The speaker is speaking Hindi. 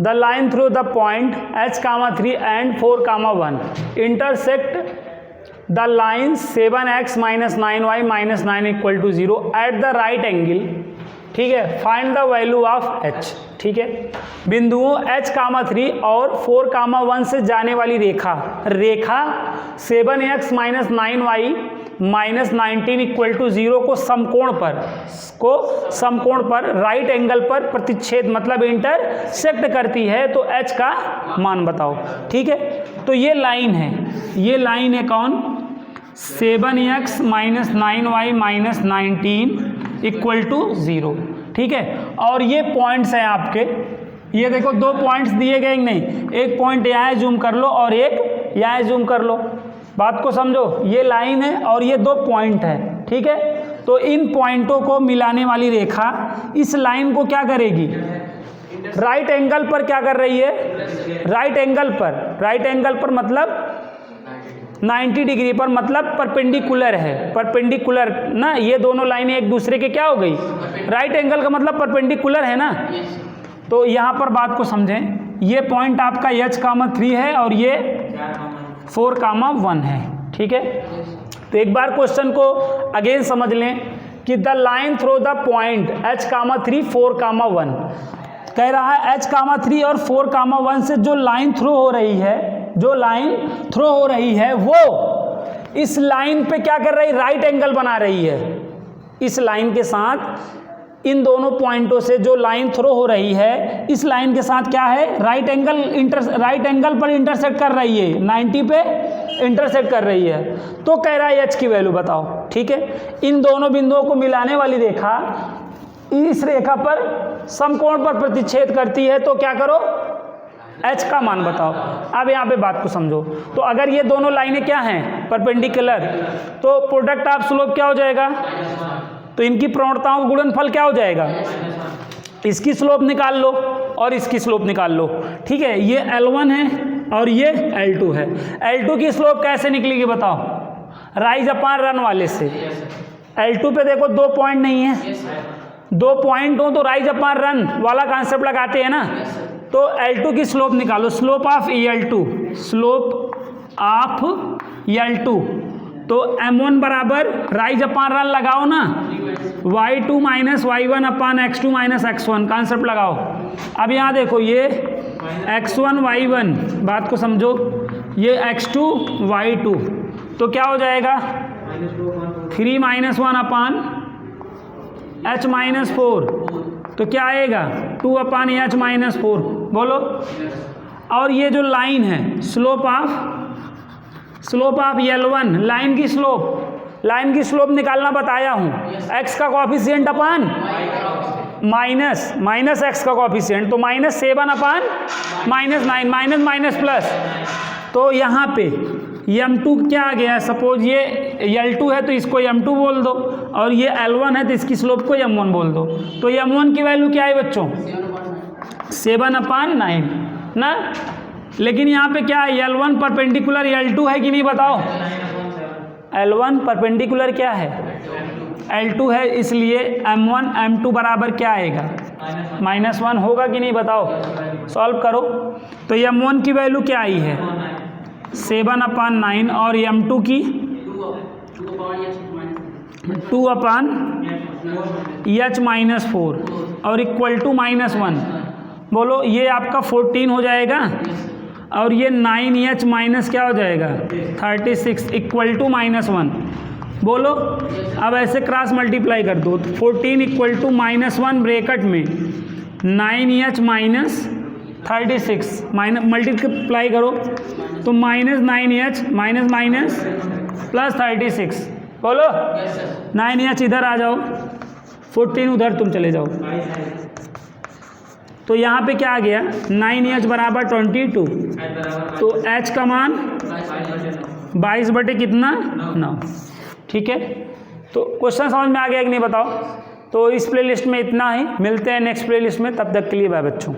The line through the point h, 3 and 4, 1 intersect the line 7x - 9y - 9 = 0 at the right angle, ठीक है, find the value of h, ठीक है। बिंदुओं h, 3 और 4, 1 से जाने वाली रेखा 7x - 9y - 19 = 0 को समकोण पर राइट एंगल पर प्रतिच्छेद मतलब इंटरसेक्ट करती है, तो h का मान बताओ, ठीक है। तो ये लाइन है कौन, 7x - 9y - 19 = 0, ठीक है। और ये पॉइंट्स हैं आपके, ये देखो दो पॉइंट्स दिए गए नहीं, एक पॉइंट यहाँ जूम कर लो और एक यहाँ जूम कर लो, बात को समझो। ये लाइन है और ये दो पॉइंट है, ठीक है। तो इन पॉइंटों को मिलाने वाली रेखा इस लाइन को क्या करेगी, राइट एंगल पर क्या कर रही है, राइट एंगल पर मतलब 90 डिग्री पर, मतलब परपेंडिकुलर है, परपेंडिकुलर ना, ये दोनों लाइनें एक दूसरे के क्या हो गई, राइट एंगल का मतलब परपेंडिकुलर है ना। तो यहाँ पर बात को समझें, ये पॉइंट आपका h, 3 है और ये 4, 1 है, ठीक है। तो एक बार क्वेश्चन को अगेन समझ लें कि the line through the point h, 3, 4, 1 कह रहा है h, 3 और 4, 1 से जो लाइन थ्रो हो रही है, वो इस लाइन पे क्या कर रही है, राइट एंगल बना रही है। इस लाइन के साथ इन दोनों पॉइंटों से जो लाइन थ्रो हो रही है, इस लाइन के साथ क्या है, राइट एंगल पर इंटरसेक्ट कर रही है, 90 पे इंटरसेक्ट कर रही है। तो कह रहा है h की वैल्यू बताओ, ठीक है। इन दोनों बिंदुओं को मिलाने वाली रेखा इस रेखा पर समकोण पर प्रतिच्छेद करती है, तो क्या करो, h का मान बताओ। अब यहाँ पे बात को समझो, तो अगर ये दोनों लाइनें क्या हैं, परपेंडिकुलर, तो प्रोडक्ट ऑफ स्लोप क्या हो जाएगा, तो इनकी प्रवणताओं का गुणनफल क्या हो जाएगा, इसकी स्लोप निकाल लो और इसकी स्लोप निकाल लो, ठीक है। ये L1 है और ये L2 है। L2 की स्लोप कैसे निकलेगी बताओ, राइज अपॉन रन वाले से। L2 पे देखो दो पॉइंट नहीं है, दो पॉइंट हो तो राइज अपॉन रन वाला कॉन्सेप्ट लगाते हैं ना। तो L2 की स्लोप निकालो, स्लोप ऑफ L2, तो M1 बराबर राइज अपॉन रन लगाओ ना, y2 - y1 upon x2 - x1 concept लगाओ। अब यहाँ देखो ये x1 y1, बात को समझो, ये x2 y2, तो क्या हो जाएगा 3 - 1 अपॉन h - 4, तो क्या आएगा 2 अपॉन h - 4, बोलो। और ये जो लाइन है, स्लोप ऑफ L1, लाइन की स्लोप निकालना बताया हूँ, x का कोएफिशिएंट अपॉन माइनस x का कोएफिशिएंट, तो -7 अपॉन -9, माइनस प्लस। तो यहाँ पे M2 क्या आ गया, सपोज ये L2 है तो इसको M2 बोल दो, और ये L1 है तो इसकी स्लोप को M1 बोल दो। तो M1 की वैल्यू क्या है बच्चों, 7/9 ना। लेकिन यहाँ पे क्या है, L1 परपेंडिकुलर L2 है कि नहीं बताओ, L1 परपेंडिकुलर क्या है, L2 है, इसलिए M1 M2 बराबर क्या आएगा, -1 होगा कि नहीं बताओ, सॉल्व करो। तो M1 की वैल्यू क्या आई है 7/9 और M2 की 2/h-4 और इक्वल टू -1, बोलो ये आपका 14 हो जाएगा, और ये 9h माइनस क्या हो जाएगा 36 इक्वल टू -1, बोलो। अब ऐसे क्रॉस मल्टीप्लाई कर दो, 14 इक्वल टू -1 ब्रैकेट में 9h माइनस 36 मल्टीप्लाई करो तो -9h माइनस प्लस 36, बोलो 9h इधर आ जाओ, 14 उधर तुम चले जाओ। तो यहाँ पे क्या आ गया 9h बराबर 22, तो h का मान 22 बटे कितना 9, ठीक है। तो क्वेश्चन समझ में आ गया कि नहीं बताओ। तो इस प्लेलिस्ट में इतना ही, मिलते हैं नेक्स्ट प्लेलिस्ट में, तब तक के लिए बाय बच्चों।